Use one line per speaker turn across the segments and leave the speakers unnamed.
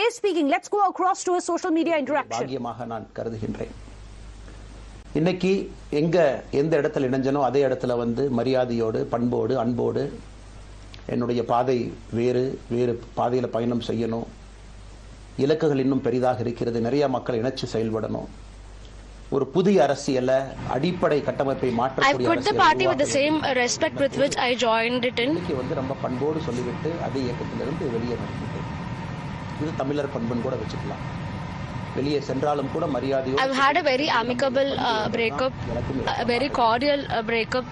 is speaking. Let's go across to a social media interaction.
பாக்கியமாக நான் கருதுகின்றேன். இன்னைக்கு எந்த இடத்துல இணைஞ்சனோ அதே இடத்துல வந்து மரியாதையோடு, பண்போடு, அன்போடு என்னுடைய பாதை வேறு பாதையில் பயணம் செய்யணும். இலக்குகள் இன்னும் பெரிதாக இருக்கிறது. நிறைய மக்கள் இணைச்சு செயல்படணும். ஒரு புதிய அரசியல அடிப்படை கட்டமைப்பை மாற்றக்கூடிய அரசியல் வந்து ரொம்ப பண்போடு சொல்லிவிட்டு அதே இயக்கத்திலிருந்து வெளியே வந்துட்டேன். இது தமிழர் பண்புன்னு கூட வச்சுக்கலாம். வெளியே சென்றாலும் கூட மரியாதையோடு.
I've had a very amicable breakup, a very cordial breakup.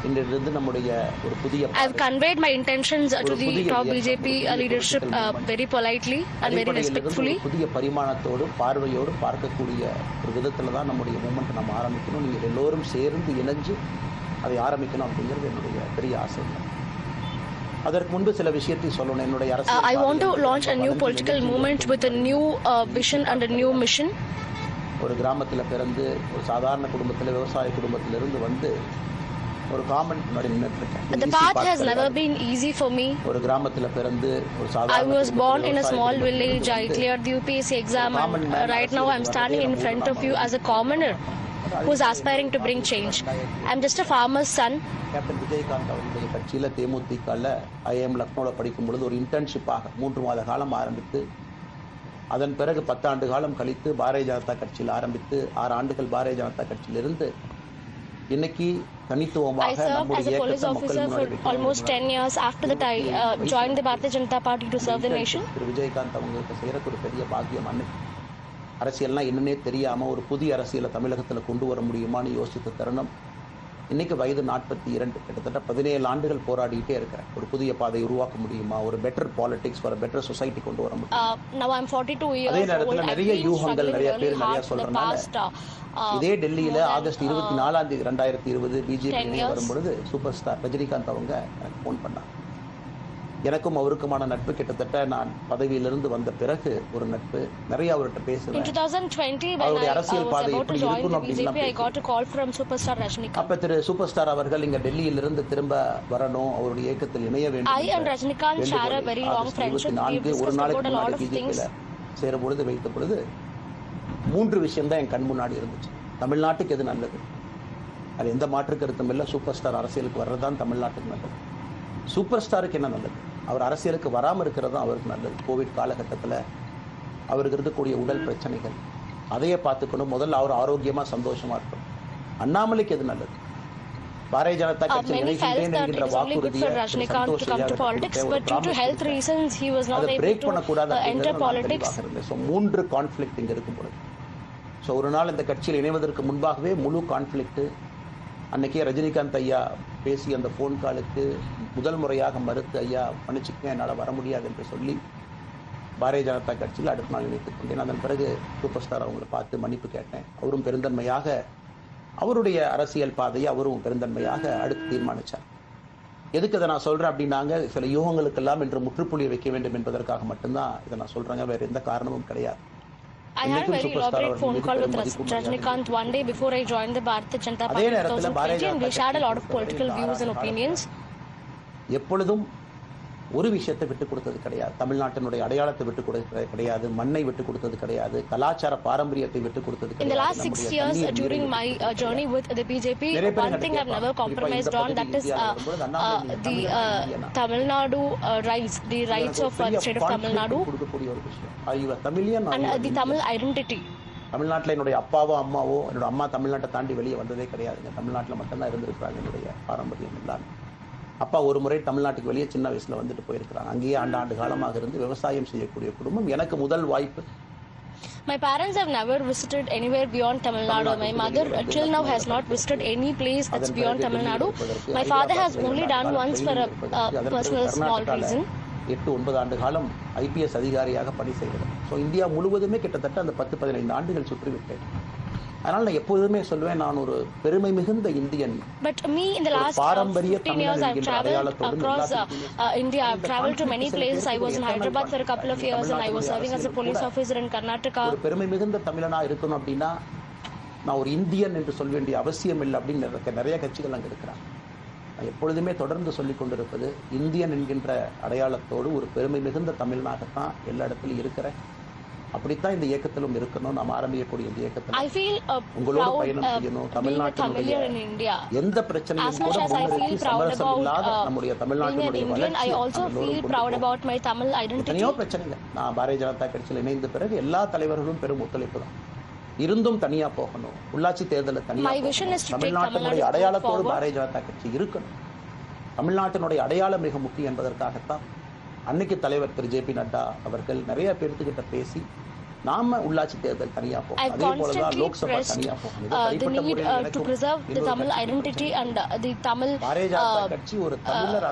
இன்றிலிருந்து நம்முடைய ஒரு புதிய
I've conveyed my intentions to the top BJP leadership very politely and very respectfully.
புதிய பரிமாணத்தோடு பார்வையோடு பார்க்கக்கூடிய ஒரு விதத்துல தான் நம்முடைய மூமெண்ட் நம்ம ஆரம்பிக்கணும். நீங்க எல்லோரும் சேர்ந்து இணைஞ்சு அதை ஆரம்பிக்கணும் அப்படிங்கிறது என்னுடைய பெரிய ஆசை. அதற்கு முன்பு சில விஷயத்தை சொல்லணும். என்னுடைய அரசியல்
I want to launch a new political movement with a new vision and a new mission.
ஒரு கிராமத்துல பிறந்து ஒரு சாதாரண குடும்பத்துல விவசாய குடும்பத்திலிருந்து வந்து ஒரு காமன் முன்னாடி நின்னுட்டேன்.
The path has never been easy for me.
ஒரு கிராமத்துல பிறந்து ஒரு சாதாரண
I was born in a small village. I cleared the UPSC exam and right now I'm standing in front of you as a commoner who is aspiring to bring change. I'm just a farmer's son.
Captain Vijayakanth அவர்களுடைய கட்சியில தேமுதிகல IIM லக்னோல படிக்கும் பொழுது ஒரு இன்டர்ன்ஷிப்பாக 3 மாத காலம் ஆரம்பித்து அதன் பிறகு 10 ஆண்டு காலம் கழித்து பாரதிய ஜனதா கட்சியில் ஆரம்பித்து 6 ஆண்டுகள் பாரதிய ஜனதா கட்சியிலிருந்து இன்னைக்கு தனித்துவமாக நம்முடைய இயக்கத்தை மக்கள் முன்னாடி
almost 10 years after that I joined the Bharatiya Janata Party to serve the nation.
Vijayakanth அவங்களுக்கு செய்யறது ஒரு பெரிய பாக்கியம். அன்னைக்கு அரசியல்னா என்னன்னே தெரியாம ஒரு புதிய அரசியலை தமிழகத்துல கொண்டு வர முடியுமான்னு யோசித்த தருணம். இன்னைக்கு வயது 42, கிட்டத்தட்ட 17 ஆண்டுகள் போராடிட்டே இருக்கிறேன். ஒரு புதிய பாதை உருவாக்க முடியுமா, ஒரு பெட்டர் பாலிடிக்ஸ், ஒரு பெட்டர் சொசைட்டி கொண்டு வர முடியும்.
Now I'm 42 years
அதே நேரத்துல நிறைய யூகங்கள் நிறைய பேர் நிறைய சொல்றனால இதே டெல்லியில ஆகஸ்ட் 24 2020 பிஜேபி வரும்பொழுது சூப்பர் ஸ்டார் ரஜினிகாந்த் அவங்க எனக்கு ஃபோன் பண்ணாங்க. எனக்கும் அவருக்குமான நட்பு கிட்டத்தட்ட நான் பதவியிலிருந்து வந்த பிறகு ஒரு நட்பு. நிறைய அவர்கிட்ட பேசுவேன்.
In 2020 when
அவருடைய
I
அரசியல்
was
பாதை
about to
எப்படி
join
இருக்கணும்
the
அப்படின்னா
BJP I got a call from superstar Rajinikanth.
அப்ப திரு சூப்பர் ஸ்டார் அவர்கள் இங்க டெல்லியிலிருந்து திரும்ப வரணும், அவருடைய இயக்கத்தில் இணைய வேண்டும்.
I and Rajinikanth share a very long friendship. We
ஒரு
discussed
நாளைக்கு
about a lot of things.
சேரும் பொழுது வைத்த பொழுது 3 விஷயம் தான் என் கண் முன்னாடி இருந்துச்சு. தமிழ்நாட்டுக்கு எது நல்லது, அது எந்த மாற்று கருத்தும் இல்லை. சூப்பர் ஸ்டார் அரசியலுக்கு வர்றதுதான் தமிழ்நாட்டுக்கு நல்லது. சூப்பர் ஸ்டாருக்கு என்ன நல்லது, அவர் அரசியலுக்கு வராமல் இருக்கிறது தான் அவருக்கு நல்லது. கோவிட் காலகட்டத்தில் அவருக்கு இருக்கக்கூடிய உடல் பிரச்சனைகள் அதையே பார்த்துக்கணும். முதல்ல அவர் ஆரோக்கியமா சந்தோஷமா இருக்கணும். அண்ணாமலைக்கு எது நல்லது, பாரதிய ஜனதா கட்சி நினைக்கின்றேன் என்கின்ற வாக்குறுதியை பிரேக் பண்ணக்கூடாது. 3 கான்ஃபிளிக்ட் இங்க இருக்கும் பொழுது ஒரு நாள் இந்த கட்சியில் இணைவதற்கு முன்பாகவே முழு கான்ஃபிளிக்ட். அன்னைக்கே ரஜினிகாந்த் ஐயா பேசி அந்த ஃபோன் காலுக்கு முதல் முறையாக மறுத்து, ஐயா மன்னிச்சுக்கங்க என்னால் வர முடியாது என்று சொல்லி பாரதிய ஜனதா கட்சியில் அடுத்த நாள் இணைத்துக் கொண்டேன். அதன் பிறகு சூப்பர் ஸ்டார் அவங்களை பார்த்து மன்னிப்பு கேட்டேன். அவரும் பெருந்தன்மையாக அவருடைய அரசியல் பாதையை அவரும் பெருந்தன்மையாக அடுத்து தீர்மானித்தார். எதுக்கு இதை நான் சொல்றேன் அப்படின்னாங்க, சில யூகங்களுக்கெல்லாம் என்று முற்றுப்புள்ளி வைக்க வேண்டும் என்பதற்காக மட்டும்தான் இதை நான் சொல்றேங்க, வேற எந்த காரணமும் கிடையாது.
I had a very elaborate phone call with Rajinikanth one day before I joined the Bharatiya Janata Party in 2020 and we shared a lot of political views and opinions.
எப்பொழுதும் ஒரு விஷயத்தை விட்டு கொடுத்தது கிடையாது. தமிழ்நாட்டினுடைய அடையாளத்தை விட்டு கொடுத்தது கிடையாது, மண்ணை விட்டு கொடுத்தது கிடையாது, கலாச்சார பாரம்பரியத்தை விட்டு கொடுத்தது கிடையாது.
In the last 6 years during my journey with the BJP, one thing I've never compromised on, that is the Tamil Nadu rights, the rights of the state of Tamil Nadu and the Tamil identity.
தமிழ்நாட்டில் என்னுடைய அப்பாவோ அம்மாவோ, என்னோட அம்மா தமிழ்நாட்டை தாண்டி வெளியே வந்ததே கிடையாதுங்க. தமிழ்நாட்டில் மட்டும்தான் இருந்திருக்கிறாங்க. என்னுடைய பாரம்பரியம் எல்லாம். அப்பா ஒரு முறை தமிழ்நாட்டுக்கு வெளியே சின்ன வயசுல வந்துட்டு போயிருக்கிறாங்க. அங்கேயே ஆண்டு காலமாக இருந்து விவசாயம் செய்யக்கூடிய குடும்பம். எனக்கு முதல் வாய்ப்பு.
My parents have never visited anywhere beyond Tamil Nadu. My mother till now has not visited any place that's beyond Tamil Nadu. My father has only done once for a personal small reason.
8-9 ஆண்டு காலம் IPS அதிகாரியாக பணி செய்கிறேன். So India முழுவதுமே கிட்டத்தட்ட அந்த 10-15 ஆண்டுகள் சுற்றிவிட்டேன். அதனால நான் எப்போதுமே சொல்லுவேன், நான் ஒரு பெருமை மிகுந்த Indian.
But me in the last 15 years I've traveled across India. I've traveled to many places. I was in Hyderabad for a couple of years and I was serving as a police officer in Karnataka.
ஒரு பெருமை மிகுந்த தமிழனா இருக்கணும் அப்படின்னா நான் ஒரு Indian என்று சொல்ல வேண்டிய அவசியம் இல்லை அப்படின்னு நிறைய கட்சிகள் அங்கே இருக்கிறாங்க. எப்பொழுதுமே தொடர்ந்து சொல்லிக் கொண்டிருப்பது, இந்தியன் என்கின்ற அடையாளத்தோடு ஒரு பெருமை மிகுந்த தமிழனாகத்தான் எல்லா இடத்துலையும் இருக்கிறேன். அப்படித்தான் இந்த இயக்கத்திலும் இருக்கணும். நாம் ஆரம்பிக்கக்கூடிய இந்த இயக்கத்தில் உங்களோட பயணம் செய்யணும். தமிழ்நாட்டினுடைய எந்த பிரச்சனையும் கூட முன்னிறுத்தி சமரசம் இல்லாத நம்முடைய தமிழ்நாட்டினுடைய வளர்ச்சி எத்தனையோ பிரச்சனைகள். நான் பாரதிய ஜனதா கட்சியில் இணைந்த பிறகு எல்லா தலைவர்களும் பெரும் ஒத்துழைப்பு தான். இருந்தும் தனியா போகணும், உள்ளாட்சி தேர்தலில் தனியா தமிழ்நாட்டினுடைய அடையாளத்தோடு பாரதிய ஜனதா கட்சி இருக்கணும். தமிழ்நாட்டினுடைய அடையாளம் மிக முக்கியம் என்பதற்காகத்தான் அன்னைக்கு தலைவர் திரு ஜே பி நட்டா அவர்கள் நிறைய பேர்த்துக்கிட்ட பேசி நாம உள்ளாட்சி தேர்தல் தனியா போகும், அதே போலதான் லோக்சபா தனியா போகும். பாரதிய ஜனதா கட்சி ஒரு தமிழர்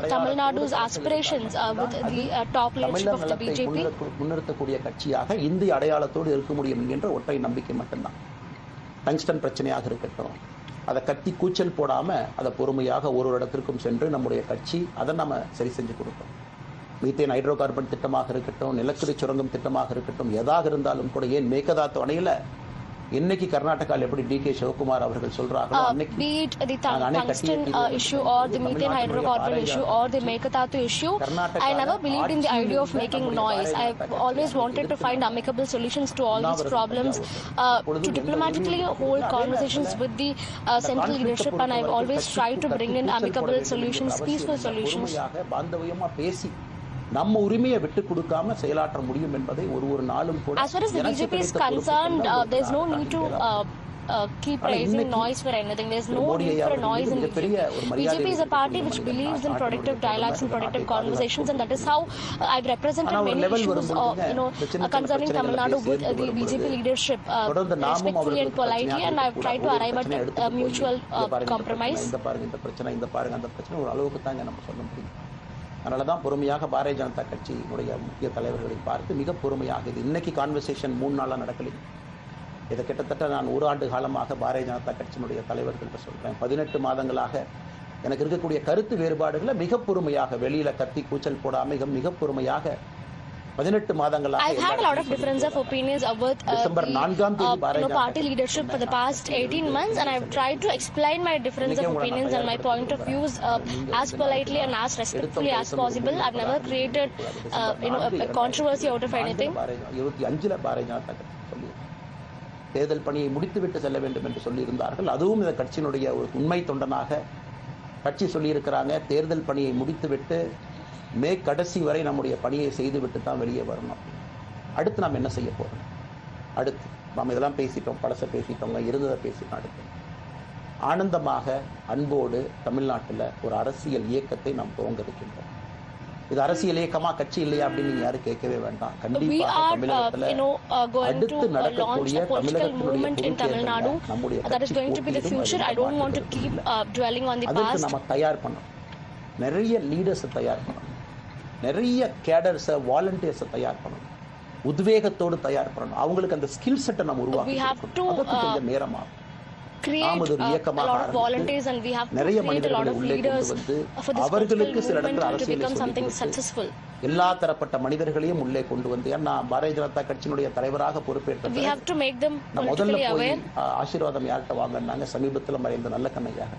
முன்னிறுத்தக்கூடிய கட்சியாக இந்திய அடையாளத்தோடு இருக்க முடியும் என்கின்ற ஒற்றை நம்பிக்கை மட்டும்தான். டங்ஸ்டன் பிரச்சனையாக இருக்கட்டும், அதை கத்தி கூச்சல் போடாம அதை பொறுமையாக ஒரு இடத்திற்கும் சென்று நம்முடைய கட்சி அதை நம்ம சரி செஞ்சு கொடுத்தோம். மீத்தேன் ஹைட்ரோ கார்பன் திட்டமாக இருக்கட்டும், நிலக்கரி சுரங்கம் திட்டமாக இருக்கட்டும், எதாக இருந்தாலும் கூட, ஏன் மேகதாத்து அணையில இன்னைக்கு கர்நாடகாவில் எப்படி டி கே சிவகுமார் அவர்கள் சொல்றாங்களோ
be it the tungsten issue or the methane hydrocarbon issue or the Meghadattu issue, I never believed in the idea of making noise. I always wanted to find amicable solutions to all these problems, to diplomatically hold conversations with the central leadership, and I've always tried to bring in amicable solutions, peaceful solutions.
பாந்தவயமா பேசி நம்ம உரிமையை விட்டு கொடுக்காம செயலாற்ற முடியும் என்பதை ஒரு நாளும் கூட.
As far as the BJP is concerned, there's no need to keep raising noise for anything. There's no need for noise in BJP is a party which believes in productive dialogues and productive conversations, and that is how I've represented many issues concerning Tamil Nadu with the BJP leadership respectfully and politely, and I've tried to arrive at a mutual compromise.
இந்த பாருங்க அந்த பிரச்சனை ஒரு அளவுக்கு தாங்க நம்ம சொல்ல முடியும். அதனால தான் பொறுமையாக பாரதிய ஜனதா கட்சியினுடைய முக்கிய தலைவர்களை பார்த்து மிக பொறுமையாக, இது இன்னைக்கு கான்வர்சேஷன் 3 நாளாக நடக்கலைங்க. இதை கிட்டத்தட்ட நான் 1 ஆண்டு காலமாக பாரதிய ஜனதா கட்சியினுடைய தலைவர்கள்ட்ட சொல்கிறேன். 18 மாதங்களாக எனக்கு இருக்கக்கூடிய கருத்து வேறுபாடுகளை மிக பொறுமையாக, வெளியில கத்தி கூச்சல் போடாம மிக பொறுமையாக 18 மாதங்களாக
I've had a lot of difference of opinions with
December 4ஆம் தேதி
party leadership for the past 18 months, and I've tried to explain my difference of opinions and my point of views as politely and as respectfully as possible. I've never created a controversy out of anything.
25ல Bharatiya Janata கட்சி சொல்லி தேர்தல் பணியை முடித்துவிட்டு செல்ல வேண்டும் என்று சொல்லியிருந்தார்கள். அதுவும் இந்த கட்சியினுடைய ஒரு உண்மை தொண்டனாக கட்சி சொல்லியிருக்கிறாங்க. தேர்தல் பணியை முடித்துவிட்டு மே கடைசி வரை நம்முடைய பணியை செய்துவிட்டு தான் வெளியே வரணும். அடுத்து நாம் என்ன செய்ய போறோம்? அடுத்து நாம் இதெல்லாம் பேசிட்டோம், பழச பேசிட்டோம், இருந்ததை பேசிட்டோம். அடுத்து ஆனந்தமாக அன்போடு தமிழ்நாட்டில் ஒரு அரசியல் இயக்கத்தை நாம் துவங்க இருக்கின்றோம். இது அரசியல் இயக்கமா, கட்சி இல்லையா அப்படின்னு நீங்க யாரும் கேட்கவே வேண்டாம். கண்டிப்பாக தமிழகத்துல அடுத்து நடக்கக்கூடிய தமிழகத்தினுடைய நம்முடைய அதுக்கு நம்ம தயார் பண்ணணும். நிறைய லீடர்ஸை தயார் பண்ணணும், நிறைய கேடர்ஸை, வாலண்டியர்ஸை தயார் பண்ணணும், உத்வேகத்தோடு தயார் பண்ணணும். அவங்களுக்கு அந்த ஸ்கில் செட்டை நம்ம உருவாக்கணும். கொஞ்சம் நேரமாகும். நிறைய மனிதர்களை உள்ளே கொண்டு வந்து அவர்களுக்கு சில இடத்துல அரசியல் எல்லா தரப்பட்ட மனிதர்களையும் உள்ளே கொண்டு வந்து, ஏன்னா பாரதிய ஜனதா கட்சியினுடைய தலைவராக பொறுப்பேற்ற முதல்ல போய் ஆசீர்வாதம் யார்கிட்ட வாங்கினாங்க? சமீபத்தில் மறைந்த நல்ல கண்ணையாக